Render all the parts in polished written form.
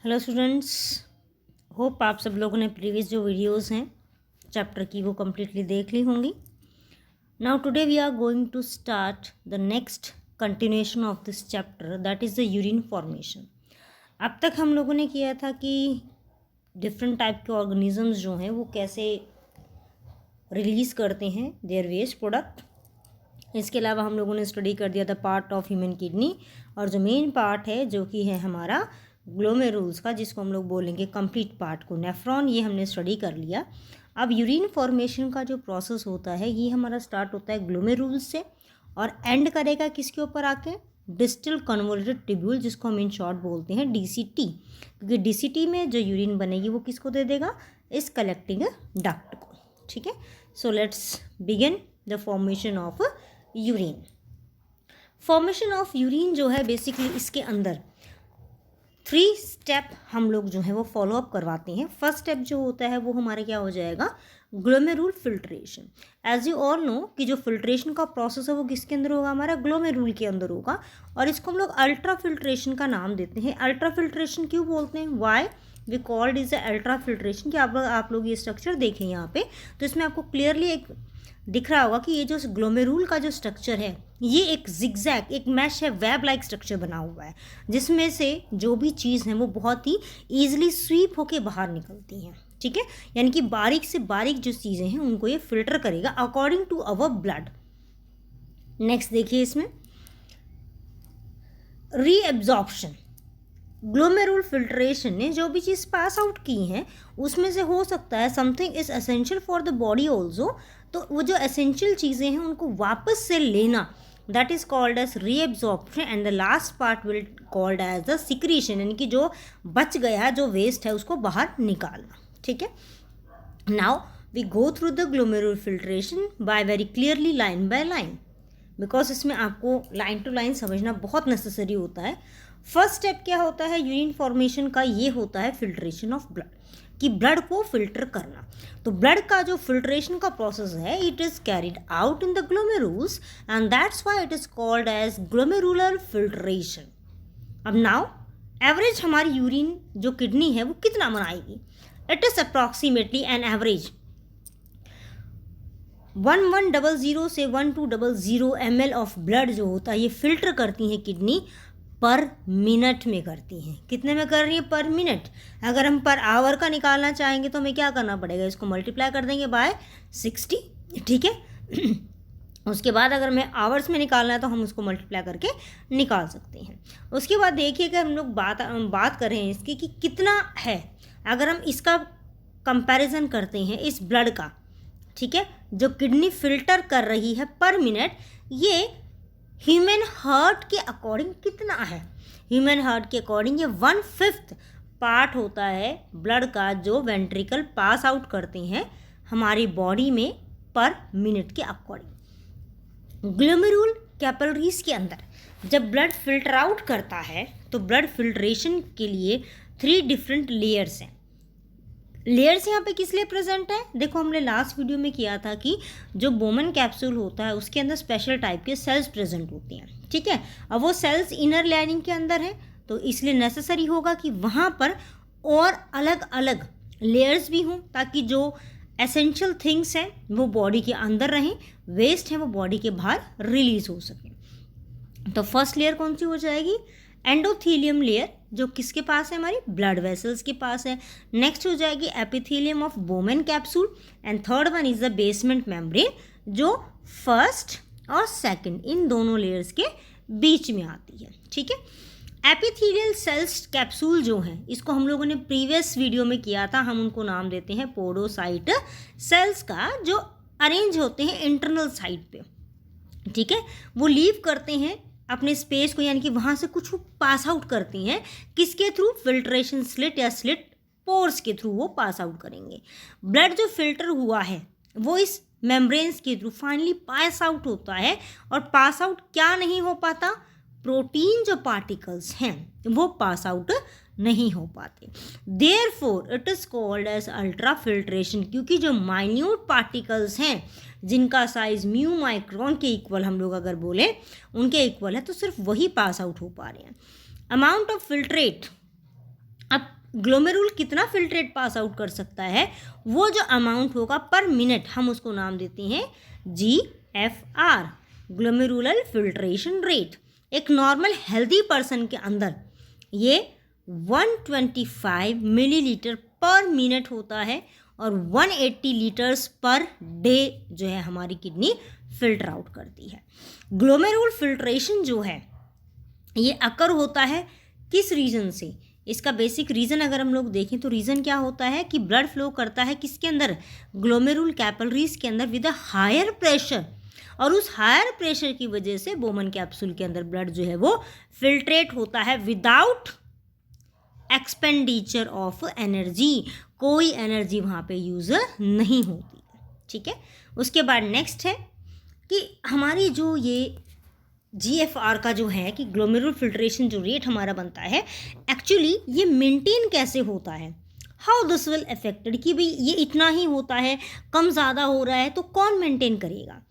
Hello students, hope आप सब लोगों ने प्रीवियस जो वीडियोस हैं चैप्टर की वो कम्प्लीटली देख ली होंगी। Now today we are going to start the next continuation of this chapter, that is the urine formation. अब तक हम लोगों ने किया था कि डिफरेंट टाइप के ऑर्गेनिजम्स जो हैं वो कैसे रिलीज़ करते हैं देयर वेस्ट प्रोडक्ट। इसके अलावा हम लोगों ने स्टडी कर दिया था पार्ट ऑफ ह्यूमन किडनी, और जो मेन पार्ट है जो कि है हमारा ग्लोमेरुल्स का, जिसको हम लोग बोलेंगे कंप्लीट पार्ट को नेफ्रॉन, ये हमने स्टडी कर लिया। अब यूरिन फॉर्मेशन का जो प्रोसेस होता है ये हमारा स्टार्ट होता है ग्लोमेरुल्स से और एंड करेगा किसके ऊपर आके, डिस्टल कन्वोल्यूटेड ट्यूब्यूल, जिसको हम इन शॉर्ट बोलते हैं डीसीटी, क्योंकि डीसीटी में जो यूरिन बनेगी वो किसको दे देगा, इस कलेक्टिंग डक्ट को। ठीक है, so let's begin the formation of urine. Formation of urine जो है बेसिकली इसके अंदर 3 स्टेप हम लोग जो है वो फॉलो अप करवाते हैं। फर्स्ट स्टेप जो होता है वो हमारा क्या हो जाएगा, glomerular filtration. As you all know कि जो फिल्ट्रेशन का प्रोसेस है वो किसके अंदर होगा, हमारा ग्लोमेरुल के अंदर होगा, और इसको हम लोग अल्ट्रा फिल्ट्रेशन का नाम देते हैं। अल्ट्रा फिल्ट्रेशन क्यों बोलते हैं, why we called is ultra filtration, कि आप लोग ये स्ट्रक्चर देखें यहाँ पे, तो इसमें आपको क्लियरली एक दिख रहा होगा कि ये जो ग्लोमेरुल का जो स्ट्रक्चर है ये एक जिगजैग, एक मैश है, वेब लाइक स्ट्रक्चर बना हुआ है, जिसमें से जो भी चीज़ है वो बहुत ही ईजिली स्वीप होके बाहर निकलती हैं। ठीक है, यानी कि बारीक से बारीक जो चीज़ें हैं उनको ये फिल्टर करेगा according to our blood. Next देखिए इसमें रीएब्जॉर्प्शन। ग्लोमेरुल फिल्ट्रेशन ने जो भी चीज़ पास आउट की हैं उसमें से हो सकता है something is essential for the body also, तो वो जो एसेंशियल चीज़ें हैं उनको वापस से लेना, that is called as reabsorption. And the last part will called as the secretion, यानी कि जो बच गया जो वेस्ट है उसको बाहर निकालना। ठीक है, now we go through the glomerular filtration by very clearly line by line, because इसमें आपको लाइन टू लाइन समझना बहुत नेसेसरी होता है। फर्स्ट स्टेप क्या होता है यूरिन फॉर्मेशन का, ये होता है फिल्ट्रेशन ऑफ ब्लड, कि ब्लड को फिल्टर करना। तो ब्लड का जो फिल्ट्रेशन का प्रोसेस है it is carried out in the glomerulus and that's why it is called as glomerular filtration. अब नाउ एवरेज हमारी यूरिन जो किडनी है वो कितना बनाएगी, it is approximately an average 1100 से 1200 ml ऑफ ब्लड जो होता है ये फिल्टर करती हैं किडनी पर मिनट में करती हैं। कितने में कर रही है, पर मिनट। अगर हम पर आवर का निकालना चाहेंगे तो हमें क्या करना पड़ेगा, इसको मल्टीप्लाई कर देंगे बाय 60। ठीक है उसके बाद अगर हमें आवर्स में निकालना है तो हम उसको मल्टीप्लाई करके निकाल सकते हैं। उसके बाद देखिए कि हम लोग बात कर रहे हैं इसकी कि कितना है। अगर हम इसका कंपैरिजन करते हैं इस ब्लड का, ठीक है, जो किडनी फिल्टर कर रही है पर मिनट, ये ह्यूमन हार्ट के अकॉर्डिंग कितना है। ह्यूमन हार्ट के अकॉर्डिंग ये 1/5 पार्ट होता है ब्लड का जो वेंट्रिकल पास आउट करते हैं हमारी बॉडी में पर मिनट के अकॉर्डिंग। ग्लोमेरुल कैपिलरीज के अंदर जब ब्लड फिल्टर आउट करता है तो ब्लड फिल्ट्रेशन के लिए 3 डिफरेंट लेयर्स हैं। लेयर्स यहाँ पे किस लिए प्रेजेंट है, देखो हमने लास्ट वीडियो में किया था कि जो बोमन कैप्सूल होता है उसके अंदर स्पेशल टाइप के सेल्स प्रेजेंट होते हैं। ठीक है, अब वो सेल्स इनर लाइनिंग के अंदर है तो इसलिए नेसेसरी होगा कि वहाँ पर और अलग अलग लेयर्स भी हों ताकि जो एसेंशियल थिंग्स हैं वो बॉडी के अंदर रहें, वेस्ट है वो बॉडी के बाहर रिलीज हो सके। तो फर्स्ट लेयर कौन सी हो जाएगी, एंडोथीलियम लेयर, जो किसके पास है, हमारी ब्लड वेसल्स के पास है। नेक्स्ट हो जाएगी epithelium of Bowman capsule, and third one is the basement membrane, जो फर्स्ट और सेकंड इन दोनों लेयर्स के बीच में आती है। ठीक है, एपिथेलियल सेल्स कैप्सूल जो हैं इसको हम लोगों ने प्रीवियस वीडियो में किया था, हम उनको नाम देते हैं पोडोसाइट सेल्स का, जो अरेंज होते हैं इंटरनल साइड पे। ठीक है, वो लीव करते हैं अपने स्पेस को, यानी कि वहाँ से कुछ वो पास आउट करती हैं, किसके थ्रू, फिल्ट्रेशन स्लिट या स्लिट पोर्स के थ्रू वो पास आउट करेंगे। ब्लड जो फिल्टर हुआ है वो इस मेम्ब्रेन्स के थ्रू फाइनली पास आउट होता है, और पास आउट क्या नहीं हो पाता, प्रोटीन जो पार्टिकल्स हैं वो पास आउट नहीं हो पाते। Therefore it is called as ultra filtration, क्योंकि जो माइन्यूट पार्टिकल्स हैं जिनका साइज म्यू माइक्रोन के इक्वल हम लोग अगर बोलें उनके इक्वल है तो सिर्फ वही पास आउट हो पा रहे हैं। अमाउंट ऑफ फिल्ट्रेट, अब ग्लोमेरुल कितना फिल्ट्रेट पास आउट कर सकता है, वो जो अमाउंट होगा पर मिनट, हम उसको नाम देते हैं GFR, ग्लोमेरुलर फिल्ट्रेशन रेट। एक नॉर्मल हेल्दी पर्सन के अंदर ये 125 मिलीलीटर पर मिनट होता है और 180 लीटर्स पर डे जो है हमारी किडनी फिल्टर आउट करती है। ग्लोमेरुल फिल्ट्रेशन जो है ये अकर होता है किस रीज़न से? इसका बेसिक रीज़न अगर हम लोग देखें तो रीज़न क्या होता है कि ब्लड फ्लो करता है किसके अंदर, ग्लोमेरुल कैपिलरीज के अंदर विद अ हायर प्रेशर, और उस हायर प्रेशर की वजह से बोमन कैप्सूल के अंदर ब्लड जो है वो फिल्ट्रेट होता है विदाउट एक्सपेंडिचर ऑफ एनर्जी, कोई एनर्जी वहाँ पे यूज़ नहीं होती। ठीक है, उसके बाद नेक्स्ट है कि हमारी जो ये GFR का जो है कि ग्लोमेरुलर फिल्ट्रेशन जो रेट हमारा बनता है, एक्चुअली ये मेंटेन कैसे होता है, हाउ दिस विल अफेक्टेड, कि भाई ये इतना ही होता है, कम ज़्यादा हो रहा है तो कौन मेंटेन करेगा।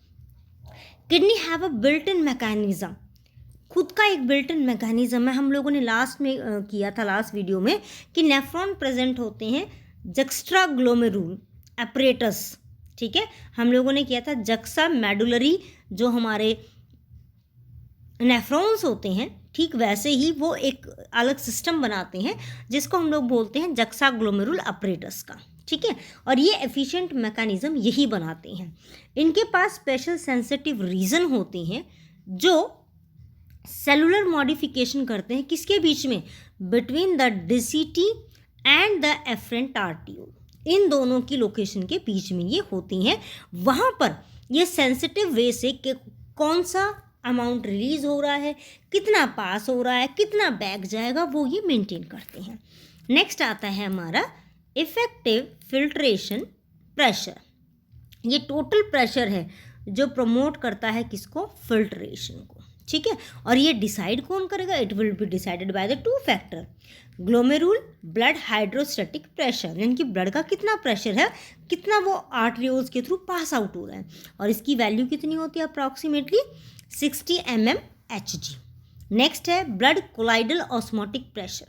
Kidney have a built in mechanism, खुद का एक बिल्ट इन मैकेनिज्म है। हम लोगों ने लास्ट में किया था लास्ट वीडियो में कि नेफ्रॉन प्रेजेंट होते हैं जक्स्ट्रा ग्लोमेरुल अपरेटस। ठीक है, हम लोगों ने किया था जक्सा मेडुलरी जो हमारे नेफ्रॉन्स होते हैं, ठीक वैसे ही वो एक अलग सिस्टम बनाते हैं जिसको हम लोग बोलते हैं जक्सा ग्लोमेरुल अपरेटस का। ठीक है, और ये एफिशिएंट मैकेनिज्म यही बनाते हैं। इनके पास स्पेशल सेंसिटिव रीजन होते हैं जो सेलुलर मॉडिफिकेशन करते हैं किसके बीच में, between the DCT and the afferent arteriole, इन दोनों की लोकेशन के बीच में ये होती हैं। वहाँ पर ये सेंसिटिव वे से कि कौन सा अमाउंट रिलीज हो रहा है, कितना पास हो रहा है, कितना बैक जाएगा, वो ये मेंटेन करते हैं। नेक्स्ट आता है हमारा इफेक्टिव फिल्ट्रेशन प्रेशर। ये टोटल प्रेशर है जो प्रमोट करता है किसको, फिल्ट्रेशन को। ठीक है, और ये डिसाइड कौन करेगा, it will be decided by the 2 factor, glomerular blood hydrostatic pressure, यानी कि ब्लड का कितना प्रेशर है, कितना वो आर्टरियोल्स के थ्रू पास आउट हो रहा है, और इसकी वैल्यू कितनी होती है, अप्रॉक्सीमेटली 60 mmHg। नेक्स्ट है ब्लड कोलाइडल ऑस्मोटिक प्रेशर,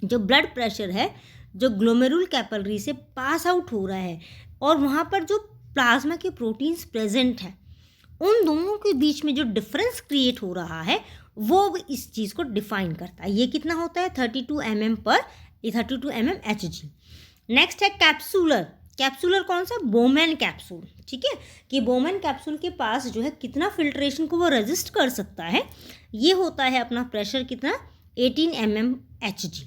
जो ब्लड प्रेशर है जो ग्लोमेरुल कैपिलरी से पास आउट हो रहा है और वहाँ पर जो प्लाज्मा के प्रोटीन्स प्रेजेंट हैं उन दोनों के बीच में जो डिफरेंस क्रिएट हो रहा है वो इस चीज़ को डिफाइन करता है। ये कितना होता है 32 mmHg। नेक्स्ट है कैप्सूलर, कैप्सूलर कौन सा, बोमैन कैप्सूल। ठीक है, कि बोमैन कैप्सूल के पास जो है कितना फिल्ट्रेशन को वो रेजिस्ट कर सकता है, ये होता है अपना प्रेशर कितना 18 mmHg।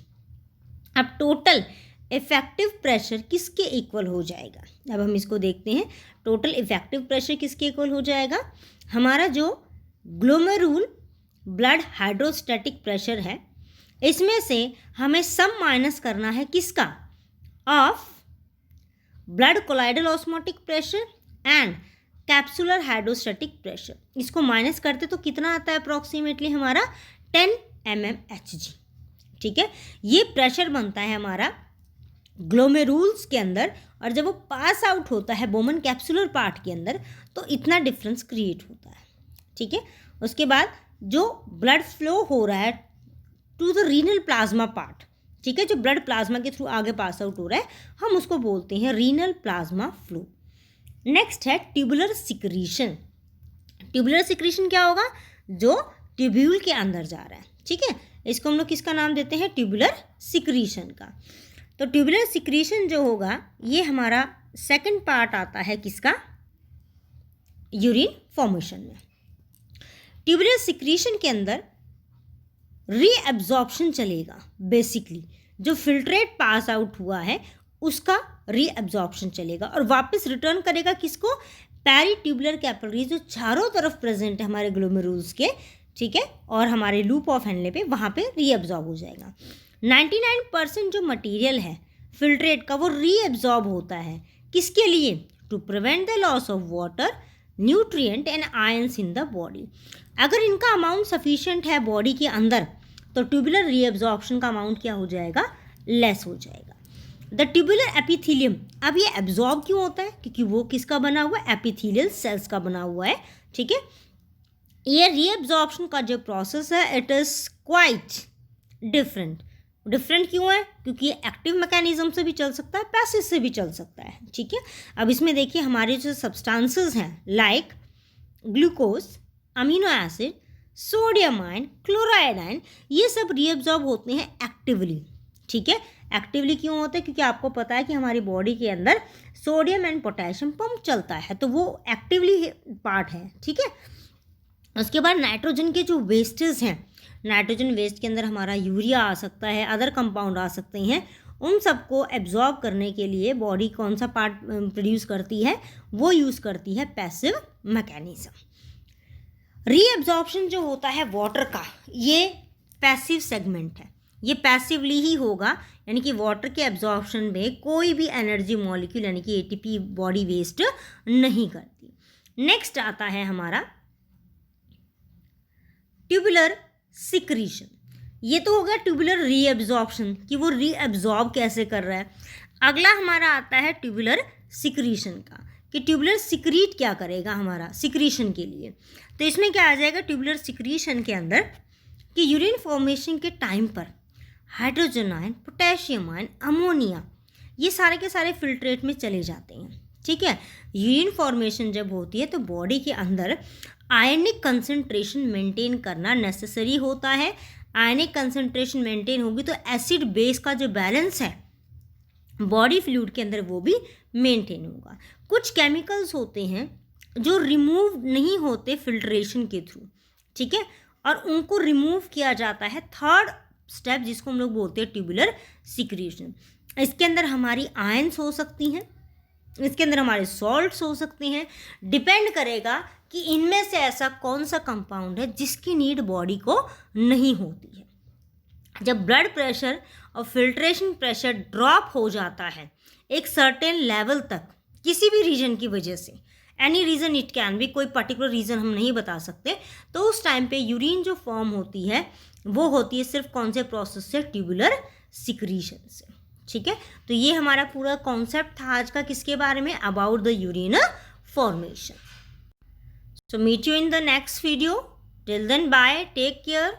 अब टोटल इफेक्टिव प्रेशर किसके इक्वल हो जाएगा, अब हम इसको देखते हैं। टोटल इफेक्टिव प्रेशर किसके इक्वल हो जाएगा, हमारा जो ग्लोमेरुल ब्लड हाइड्रोस्टैटिक प्रेशर है इसमें से हमें सम माइनस करना है किसका, of blood colloidal osmotic pressure and capsular hydrostatic pressure. इसको माइनस करते तो कितना आता है अप्रॉक्सीमेटली हमारा 10 mmHg। ठीक है, ये प्रेशर बनता है हमारा ग्लोमेरुल्स के अंदर, और जब वो पास आउट होता है बोमन कैप्सुलर पार्ट के अंदर तो इतना डिफरेंस क्रिएट होता है। ठीक है, उसके बाद जो ब्लड फ्लो हो रहा है to the renal plasma part, ठीक है, जो ब्लड प्लाज्मा के थ्रू आगे पास आउट हो रहा है हम उसको बोलते हैं रीनल प्लाज्मा फ्लो। नेक्स्ट है ट्यूबुलर सिक्रीशन। ट्यूबुलर सिक्रीशन क्या होगा, जो ट्यूब्यूल के अंदर जा रहा है। ठीक है, इसको हम लोग किसका नाम देते हैं, ट्यूबुलर सिक्रीशन का। तो ट्यूबुलर सिक्रीशन जो होगा ये हमारा सेकंड पार्ट आता है किसका, यूरिन फॉर्मेशन में। ट्यूबुलर सिक्रीशन के अंदर रीएब्जॉर्प्शन चलेगा, बेसिकली जो फिल्ट्रेट पास आउट हुआ है उसका रीएब्जॉर्प्शन चलेगा और वापस रिटर्न करेगा किसको, पेरीट्यूबुलर कैपिलरीज जो चारों तरफ प्रेजेंट है हमारे ग्लोमेरुल्स के। ठीक है, और हमारे लूप ऑफ हेनले पे वहाँ पे रीएब्जॉर्ब हो जाएगा। 99% जो मटेरियल है फिल्ट्रेट का वो रीएब्जॉर्ब होता है किसके लिए, to prevent the loss of water, nutrient and ions in the body. अगर इनका अमाउंट सफिशिएंट है बॉडी के अंदर तो ट्यूबुलर रीएब्जॉर्प्शन का अमाउंट क्या हो जाएगा, लेस हो जाएगा। द ट्यूबुलर एपिथेलियम, अब ये एब्जॉर्ब क्यों होता है, क्योंकि वो किसका बना हुआ है, एपिथेलियल सेल्स का बना हुआ है। ठीक है, ये रीएब्जॉर्प्शन का जो प्रोसेस है it is quite different different क्यों है? क्योंकि ये एक्टिव मैकेनिज्म से भी चल सकता है, पैसिव से भी चल सकता है, ठीक है। अब इसमें देखिए हमारे जो सब्सटेंसेस हैं like glucose, amino acid, sodium ion, chloride ion, ये सब रीअब्जॉर्ब होते हैं एक्टिवली, ठीक है। एक्टिवली क्यों होते हैं? क्योंकि आपको पता है कि हमारी बॉडी के अंदर सोडियम एंड पोटेशियम पंप चलता है, तो वो एक्टिवली पार्ट है, ठीक है। उसके बाद नाइट्रोजन के जो वेस्टेज हैं, नाइट्रोजन वेस्ट के अंदर हमारा यूरिया आ सकता है, अदर कंपाउंड आ सकते हैं, उन सबको एब्जॉर्ब करने के लिए बॉडी कौन सा पार्ट प्रोड्यूस करती है? वो यूज़ करती है पैसिव मैकेनिज्म। रीअब्जॉर्प्शन जो होता है वाटर का, ये पैसिव सेगमेंट है, ये पैसिवली ही होगा, यानी कि वाटर के एब्जॉर्प्शन में कोई भी एनर्जी मॉलिक्यूल यानी कि एटीपी बॉडी वेस्ट नहीं करती। नेक्स्ट आता है हमारा ट्यूबुलर सिक्रीशन। ये तो हो गया ट्यूबुलर रीअब्जॉर्प्शन कि वो रीअब्जॉर्ब कैसे कर रहा है। अगला हमारा आता है ट्यूबुलर सिक्रीशन का, कि ट्यूबुलर सिक्रीट क्या करेगा हमारा सिक्रीशन के लिए। तो इसमें क्या आ जाएगा ट्यूबुलर सिक्रीशन के अंदर, कि यूरिन फॉर्मेशन के टाइम पर hydrogen ion, potassium ion, ammonia, ये सारे के सारे फिल्ट्रेट में चले जाते हैं, ठीक है। यूरिन फॉर्मेशन जब होती है तो बॉडी के अंदर आयनिक कंसंट्रेशन मेंटेन करना नेसेसरी होता है। आयनिक कंसंट्रेशन मेंटेन होगी तो एसिड बेस का जो बैलेंस है बॉडी फ्लूइड के अंदर वो भी मेंटेन होगा। कुछ केमिकल्स होते हैं जो रिमूव नहीं होते फिल्ट्रेशन के थ्रू, ठीक है, और उनको रिमूव किया जाता है थर्ड स्टेप, जिसको हम लोग बोलते हैं ट्यूबुलर सिक्रीशन। इसके अंदर हमारी आयंस हो सकती हैं, इसके अंदर हमारे सॉल्ट्स हो सकते हैं, डिपेंड करेगा कि इनमें से ऐसा कौन सा कंपाउंड है जिसकी नीड बॉडी को नहीं होती है। जब ब्लड प्रेशर और फिल्ट्रेशन प्रेशर ड्रॉप हो जाता है एक सर्टेन लेवल तक, किसी भी रीजन की वजह से, any reason it can be, कोई पर्टिकुलर रीज़न हम नहीं बता सकते, तो उस टाइम पे यूरिन जो फॉर्म होती है वो होती है सिर्फ कौन से प्रोसेस से? ट्यूबुलर सिक्रीशन से, ठीक है। तो ये हमारा पूरा कॉन्सेप्ट था आज का किसके बारे में? About the urine formation. So meet you in the next video. Till then, bye. Take care.